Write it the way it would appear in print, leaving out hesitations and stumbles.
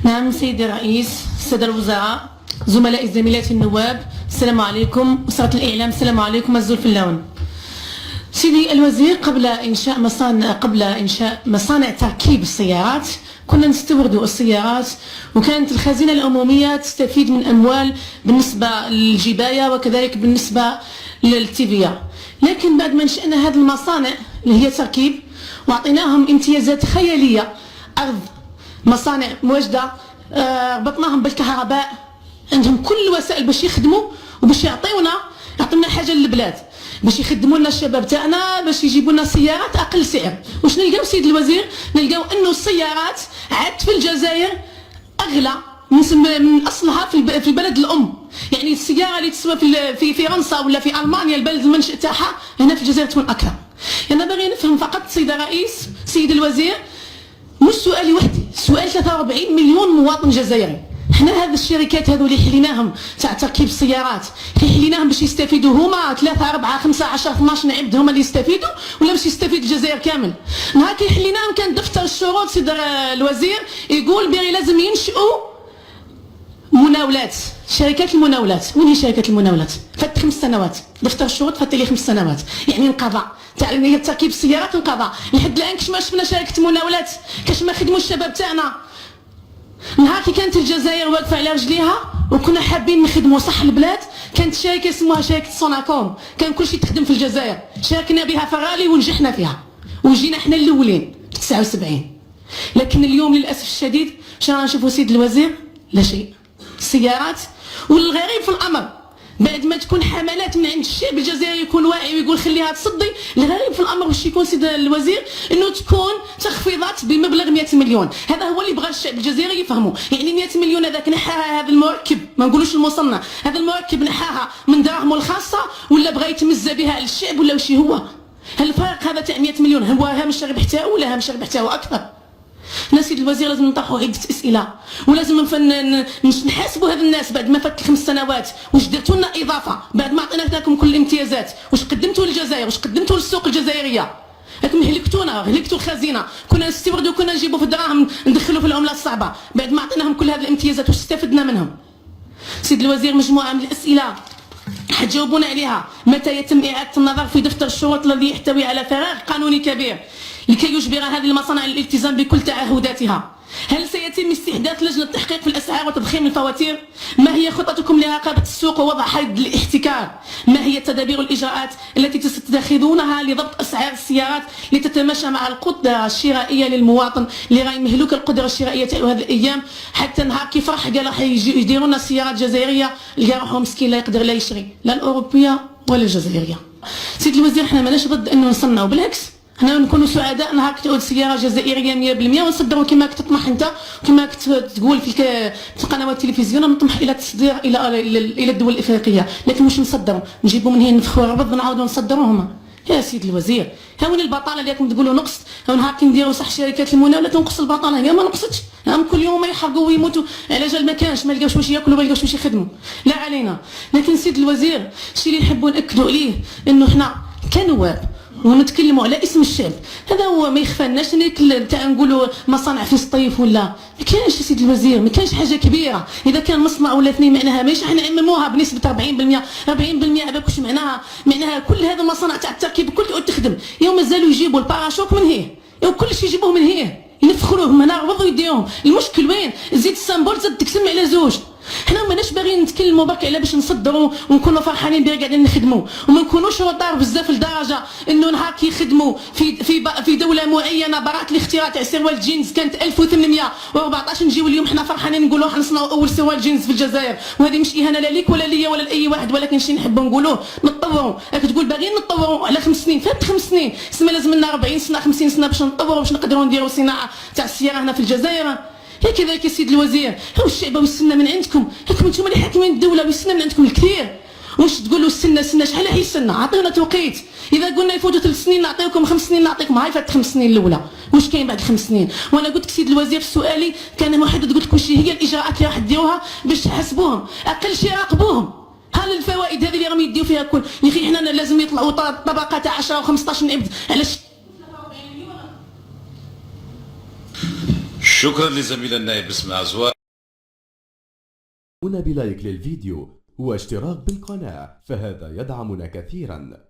نعم سيدي الرئيس، السادة الوزراء، زملائي الزميلات النواب، السلام عليكم. أسرة الإعلام، السلام عليكم. الزول في اللون. سيدي الوزير، قبل إنشاء مصانع تركيب السيارات كنا نستورد السيارات، وكانت الخزينة العمومية تستفيد من أموال بالنسبة للجباية وكذلك بالنسبة للتيفيا. لكن بعد ما انشأنا هذه المصانع اللي هي تركيب وأعطيناهم امتيازات خيالية، أرض، مصانع موجدة، ربطناهم بالكهرباء، عندهم كل الوسائل باش يخدموا وباش يعطيونا حاجة للبلاد، باش يخدموا لنا الشباب تاعنا، باش يجيبوا لنا سيارات اقل سعر. واش نلقاو سيد الوزير؟ نلقاو انه السيارات عاد في الجزائر اغلى من اصلها في البلد الام. يعني السياره اللي تسوى في فرنسا ولا في المانيا البلد المنشئ تاعها، هنا في الجزائر تكون اكثر. انا باغي نفهم فقط سيد الرئيس، سيد الوزير، مش سؤالي وحدي، سؤال 43 مليون مواطن جزائري. حنا هذه الشركات هذو اللي حليناهم تاع تركيب السيارات، حليناهم باش يستفيدوا هما 3 4 5 10 12 عبد هما اللي يستفيدوا، ولا باش يستفيد الجزائر كامل؟ نهار كي حليناهم كان دفتر الشروط سيد الوزير يقول بغي لازم ينشئوا مناولات، شركات المناولات. وين هي شركات المناولات؟ فات 5 سنوات، دفتر الشروط فات لي 5 سنوات، يعني انقضى تاع تركيب السيارات، انقضى لحد الان. كاش ما شفنا شركه مناولات، كاش ما خدموا الشباب تاعنا. نهار كي كانت الجزائر واقفه على رجليها وكنا حابين نخدموا صح البلاد، كانت شركه اسمها شركه سوناكوم، كان كل شيء تخدم في الجزائر، شاركنا بها فرالي ونجحنا فيها وجينا احنا الاولين في 79. لكن اليوم للاسف الشديد واش رانا نشوفوا سيد الوزير؟ لا شيء. السيارات، والغريب في الامر بعد ما تكون حملات من عند الشعب الجزائري يكون واعي ويقول خليها تصدي، الغريب في الامر واش يكون سيد الوزير؟ انه تكون تخفيضات بمبلغ 100 مليون. هذا هو اللي بغى الشعب الجزائري يفهموا. يعني 100 مليون هذاك نحاها هذا المركب، ما نقولوش المصنع، هذا المركب نحاها من دراهمه الخاصه ولا بغى يتمزى بها على الشعب ولا واش هو؟ هل الفرق هذا تاع 100 مليون هو هامش الربح تاعو ولا هامش الربح تاعو اكثر؟ لا سيد الوزير، لازم نطرحوا عده اسئله، ولازم نحاسبوا هذا الناس بعد ما فات 5 سنوات. واش درتوا لنا اضافه بعد ما عطيناكم كل الامتيازات؟ واش قدمتوا للجزائر؟ واش قدمتوا للسوق الجزائريه؟ راكم هلكتونا، هلكتوا الخزينه. كنا نستوردوا، كنا نجيبوا في الدراهم ندخلوا في العمله الصعبه. بعد ما عطيناهم كل هذه الامتيازات واش استفدنا منهم؟ سيد الوزير، مجموعه من الاسئله حتجاوبونا عليها. متى يتم اعاده النظر في دفتر الشروط الذي يحتوي على فراغ قانوني كبير لكي يجبر هذه المصانع الالتزام بكل تعهداتها؟ هل سيتم استحداث لجنة تحقيق في الأسعار وتضخيم الفواتير؟ ما هي خططكم لرقابة السوق ووضع حد للاحتكار؟ ما هي التدابير والإجراءات التي تتخذونها لضبط أسعار السيارات لتتماشى مع القدرة الشرائية للمواطن اللي راهي مهلوك القدرة الشرائية تاعو هذه الأيام؟ حتى نهار كي فرح قال راح يديروا لنا سيارات جزائرية، لقى روحه مسكين لا يقدر لا يشري لا الأوروبية ولا الجزائرية. سيد الوزير، احنا ماناش ضد انه نصنعوا، بالعكس حنا نكونوا سعداء نهار تعود سياره جزائريه 100% ونصدروا كما كنت تطمح انت وكما كنت تقول في القنوات التلفزيونيه، نطمح الى التصدير الى الدول الافريقيه. لكن واش نصدروا؟ نجيبوا من هنا نفخوا الربض نعاودوا نصدروهم؟ يا سيد الوزير، هاون البطاله اللي راكم تقولوا نقصت، هاون نهار كي نديروا صح شركات المناوله تنقص البطاله، هي ما نقصتش. هم كل يوم يحرقوا ويموتوا على جال ما كانش، ما لقاوش واش ياكلوا، ما لقاوش واش يخدموا، لا علينا. لكن سيد الوزير، الشيء اللي نحبوا ناكدوا عليه انه حنا كنواب ونتكلموا على اسم الشعب، هذا هو ما يخفالناش. تاع نقولوا مصانع في الصيف ولا ما كانش سيد الوزير، ما كانش حاجه كبيره. اذا كان مصنع ولا اثنين معناها ماشي حنعمموها بنسبه 40%. 40% هذاك واش معناها كل هذا المصانع تاع التركيب كل تعود تخدم. يوم مازالوا يجيبوا الباراشوك من هي، يوم كل شيء يجيبوه من هي، ينفخروهم هنا ربطوا يديهم. المشكل وين؟ زيد السامبول زاد تقسم على زوج. حنا ماناش باغيين نتكلموا برك على باش نصدروا ونكونوا فرحانين بها قاعدين نخدموا، وما نكونوش روطار بزاف لدرجه انه نهار كيخدموا في دوله معينه براءه الاختراع تاع سروال جينز كانت 1814، نجيو اليوم حنا فرحانين نقولوا حنصنعوا اول سروال جينز في الجزائر. وهذه مش اهانه لا ليك ولا ليا ولا لاي واحد، ولكن شي نحبوا نقولوه نتطوروا. راك تقول باغيين نتطوروا على 5 سنين، فات 5 سنين، سما لازم لنا 40 سنه 50 سنه باش نتطوروا، باش نقدروا نديروا صناعه تاع السياره هنا في الجزائر. هكذا يا سيد الوزير، هاو الشعب ويستنى من عندكم، راكم انتم اللي حاكمين الدوله ويستنى من عندكم الكثير. واش تقولوا استنى شحال راح يستنى؟ عطيونا توقيت. اذا قلنا يفوتوا 3 سنين نعطيكم 5 سنين نعطيكم، هاي فات 5 سنين الاولى، واش كاين بعد 5 سنين؟ وانا قلت لك سيد الوزير في سؤالي كان محدد، قلت لك واش هي الاجراءات اللي راح ديروها باش تحاسبوهم، اقل شيء راقبوهم. هل الفوائد هذه اللي راهم يديو فيها كل يا اخي، حنا لازم يطلعوا طبقه تاع 10 و15 عبد على شكرا لزميل النائب اسماعيل زوار. بلايك للفيديو واشتراك بالقناة، فهذا يدعمنا كثيرا.